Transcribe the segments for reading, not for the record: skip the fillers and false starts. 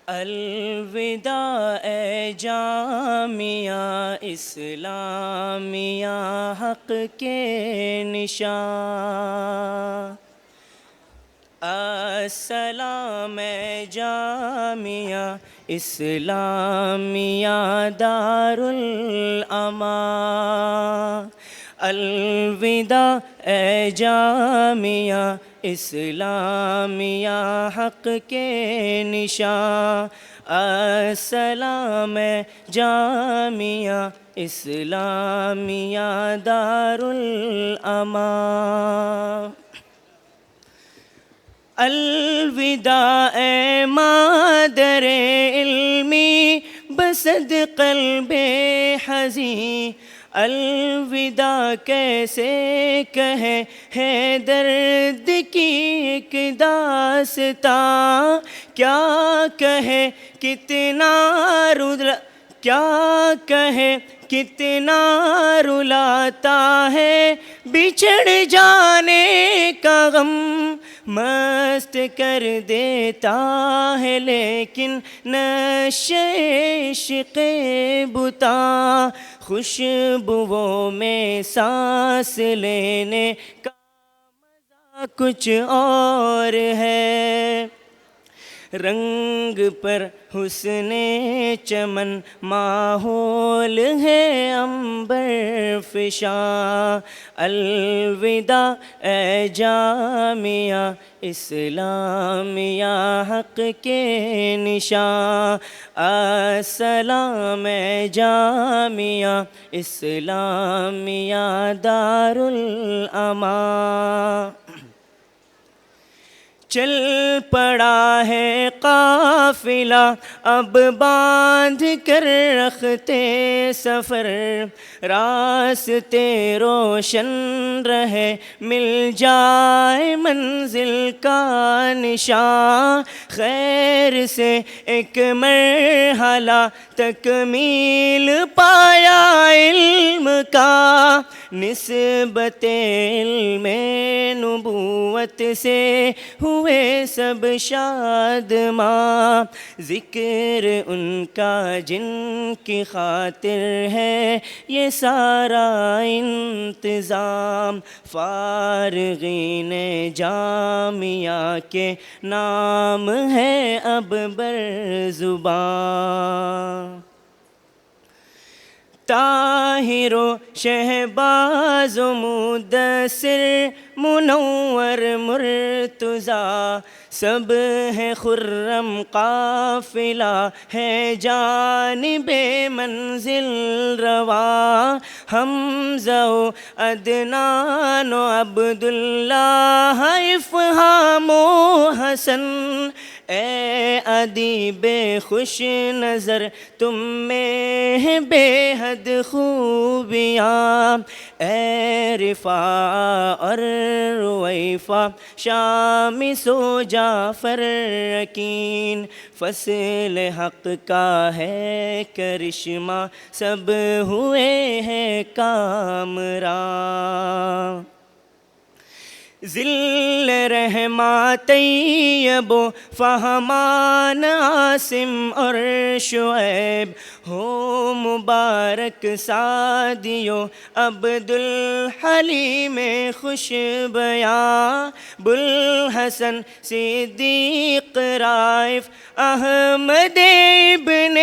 الوداع اے جامعہ اسلامیہ حق کے نشاں، السلام اے جامعہ اسلامیہ دار الامان، الوداع اے جامعہ اسلامیہ حق کے نشاں، السلام اے جامعہ اسلامیہ دار الامان، الوداع اے مادر علمی بصد قلب حزین، الوداع کیسے کہے ہے درد کی ایک داستاں، کیا کہے کتنا رلاتا ہے بچھڑ جانے کا غم، مست کر دیتا ہے لیکن نشے عشق بتاں، خوشبوؤں میں سانس لینے کا مزہ کچھ اور ہے، رنگ پر حسن چمن ماحول ہے عنبر فشاں، الوداع اے جامعہ اسلامیہ حق کے نشاں، السلام اے جامعہ اسلامیہ دار الامان، چل پڑا ہے قافلہ اب باندھ کر رختے سفر، راستے روشن رہے مل جائے منزل کا نشاں، خیر سے ایک مرحلہ تکمیل پایا علم کا، نسبت علم نبوت سے ہوئے سب شادماں، ذکر ان کا جن کی خاطر ہے یہ سارا انتظام، فارغین جامعہ کے نام ہے اب بر زبان، طاہر و شہباز و مدثر منور مرتضیٰ سب ہے خرم، قافلہ ہے جانب منزل رواں، حمزہ و عدنان و عبداللہ افہام و حسن، اے ادیب خوش نظر تم میں ہے بے حد خوبیاں، اے رفاعہ اور رویفہ شامس و جعفر یقین، فصل حق کا ہے کرشمہ سب ہوئے ہیں کامراں، ذل رحمہ طیب و فہمان عاصم اور شعیب، ہو مبارک سعدی و عبدالحلیم خوش بیاں، بوالحسن صدیق رائف احمد ابن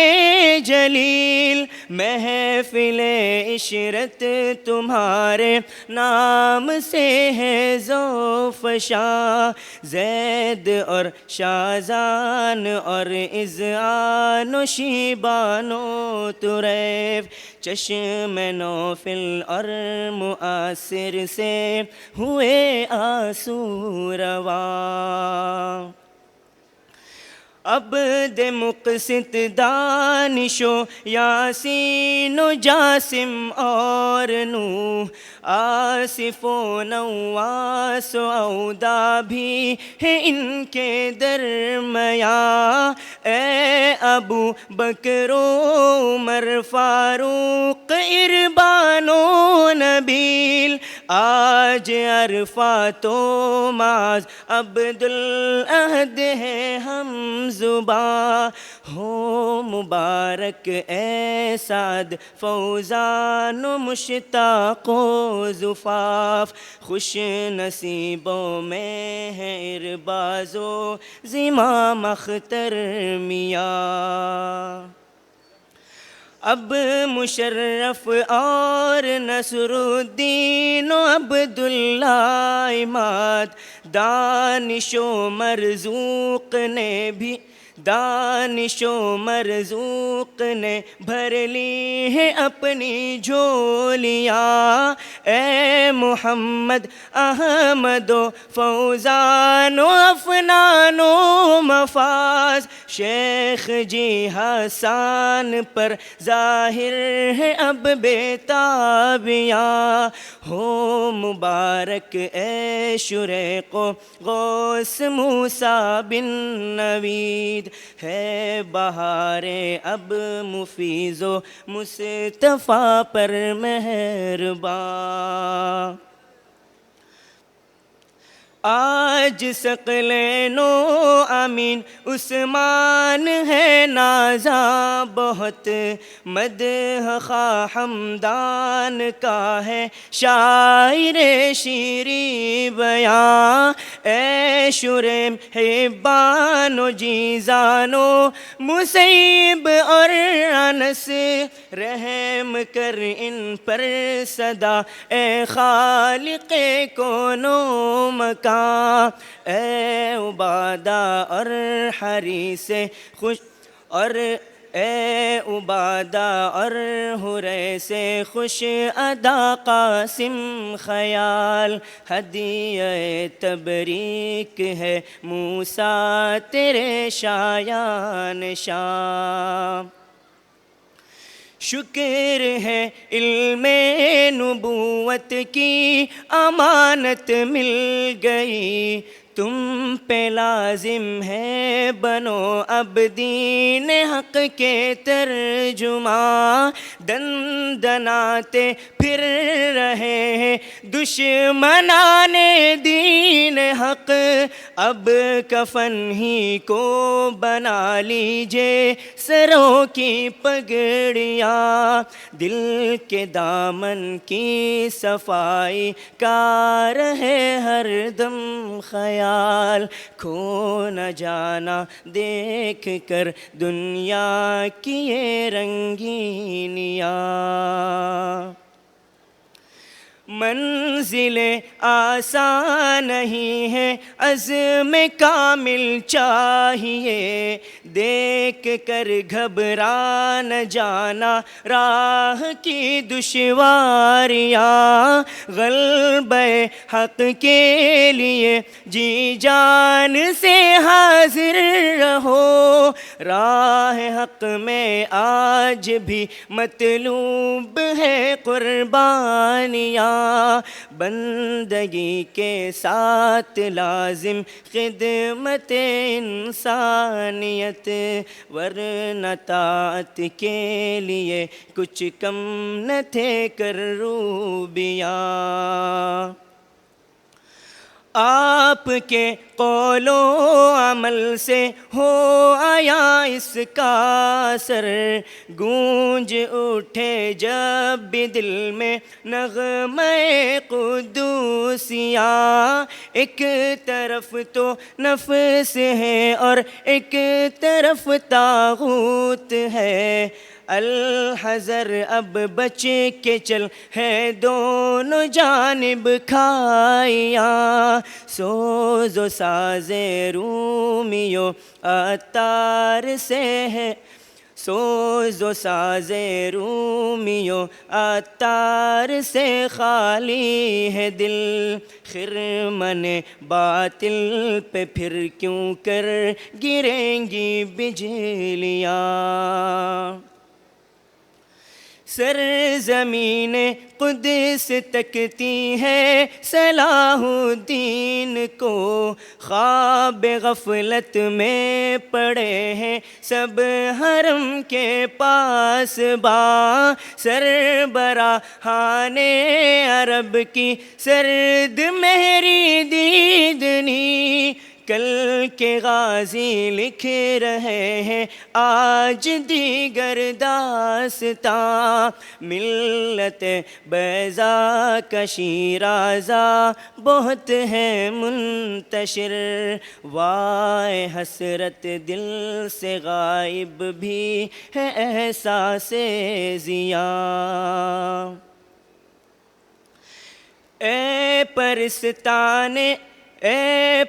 جلیل، محفل عشرت تمہارے نام سے ہے ذوفشاں، زید اور شازان اور اذعان و شیبان و طریف، چشم نوفل اور مؤثر سے ہوئے آنسو رواں، عبد مقسط دانش و یاسین و جاسم اور نوح، آصف و نواس و اودا بھی ہے ان کے درمیاں، اے ابو بکر و عمر فاروق اربان و نبیل، آج عرفات و معاذ عبدالعہد ہے ہم زباں، ہو مبارک اے سعد فوزان و مشتاق و زفاف، خوش نصیبوں میں ہے ارباز و زمام اختر میاں۔ اب مشرف اور نصر الدین و عبداللہ عماد، دانش و مرزوق نے بھی دانش و مرزوق نے بھر لی ہے اپنی جھولیاں، اے محمد احمد و فوزان و افنان و مفاز، شیخ جی حسان پر ظاہر ہے اب بیتابیاں، ہو مبارک اے شریق و غوث موسیٰ بن نوید، ہے بہار اب مفیض و مصطفیٰ پر مہرباں۔ آج ثقلین و امین عثمان ہے نازاں بہت، مدح خواہ حمدان کا ہے شاعر شیریں بیاں، اے شریم حبان و جیزان و مسیب اور انس، رحم کر ان پر صدا اے خالق کون و مکان، اے عبادہ اور حریث خوش اور اے عبادہ اور حریث خوش ادا قاسم خیال، ہدیہ تبریک ہے موسیٰ تیرے شایان شام، شکر ہے علم نبوت کی امانت مل گئی، تم پہ لازم ہے بنو اب دین حق کے ترجماں، دندناتے پھر رہے ہیں دشمنان دین حق، اب کفن ہی کو بنا لیجئے سروں کی پگڑیاں، دل کے دامن کی صفائی کا رہے ہر دم خیال، کھو نہ جانا دیکھ کر دنیا کی یہ رنگینیاں، منزل آسان نہیں ہے عزم کامل چاہیے، دیکھ کر گھبرا نہ جانا راہ کی دشواریاں، غلبہ حق کے لیے جی جان سے حاضر رہو، راہ حق میں آج بھی مطلوب ہے قربانیاں، بندگی کے ساتھ لازم خدمت انسانیت، ورنہ طاعت کے لیے کچھ کم نہ تھے کروبیاں، آپ کے قول و عمل سے ہو آیا اس کا اثر، گونج اٹھے جب بھی دل میں نغمہ قدوسیاں، ایک طرف تو نفس ہے اور ایک طرف طاغوت ہے، الحذر اب بچ کے چل ہے دونوں جانب کھائیاں، سوز و ساز رومیو عطار سے ہے، سوز و ساز رومیو عطار سے خالی ہے دل، خرمن باطل پہ پھر کیوں کر گریں گی بجلیاں، سرزمین قدس تکتی ہے صلاح الدین کو، خواب غفلت میں پڑے ہیں سب حرم کے پاس با، سربراہان عرب کی سرد مہری دیدنی، کل کے غازی لکھ رہے ہیں آج دیگر داستاں، ملت بیضا کا شیرازہ بہت ہے منتشر، وائے حسرت دل سے غائب بھی ہے احساس ضیاء۔ اے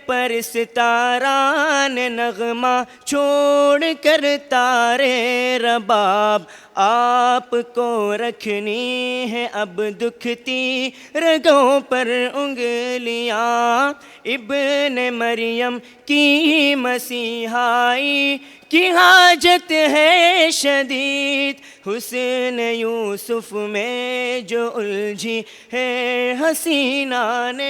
پرستاران نغمہ چھوڑ کر تارے رباب، آپ کو رکھنی ہے اب دکھتی رگوں پر انگلیاں، ابن مریم کی مسیحائی کی حاجت ہے شدید، حسن یوسف میں جو الجھی ہے حسینان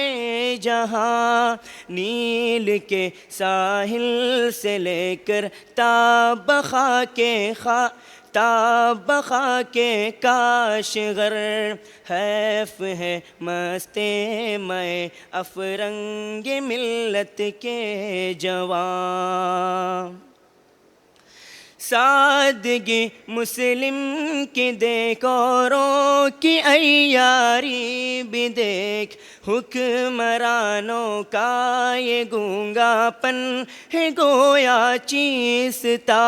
جہاں، نیل کے ساحل سے لے کر تابخا کے کاشغر، حیف ہے مست میں افرنگ ملت کے جوان، سادگی مسلم کی دیکھ اوروں کی عیاری بھی دیکھ، حکمرانوں کا یہ گونگا پن ہے گویا چیستا،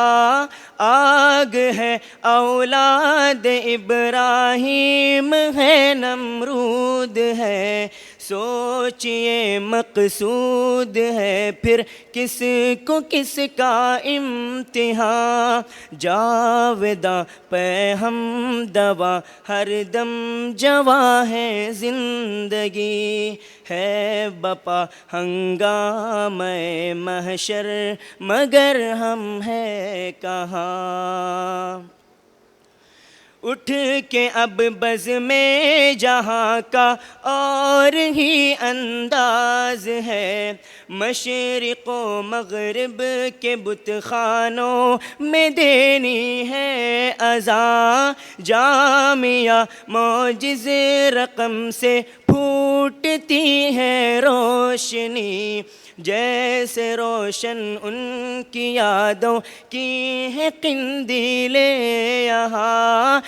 آگ ہے اولاد ابراہیم ہے نمرود ہے، سوچئے مقصود ہے پھر کس کو کس کا امتحان، جاوداں پہ ہم دوا ہر دم جواں ہے زندگی، ہے بپا ہنگامہ محشر مگر ہم ہے کہاں، اٹھ کے اب بزم جہاں کا اور ہی انداز ہے، مشرق و مغرب کے بت خانوں میں دینی ہے اذاں، جامعہ معجز رقم سے پھوٹتی ہے روشنی، جیسے روشن ان کی یادوں کی ہے قندیل یہاں،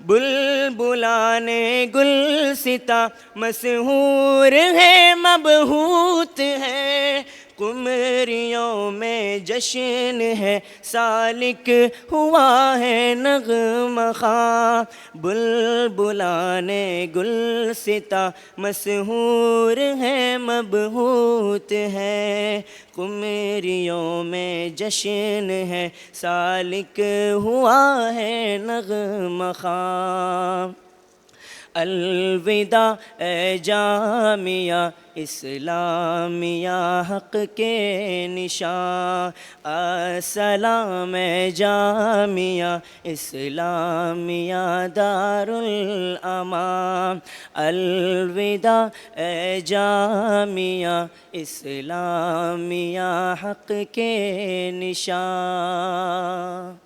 بلبلان گلستاں مسحور ہے مبہوت ہے، قمریوں میں جشن ہے سالک ہوا ہے نغمہ خواں، بلبلان گلستاں مسحور ہے مبہوت ہے، قمریوں میں جشن ہے سالک ہوا ہے نغمہ خواں، الوداع اے جامعہ اسلامیہ حق کے نشاں، السلام اے جامعہ اسلامیہ دار الامان، الوداع اے جامعہ اسلامیہ حق کے نشاں۔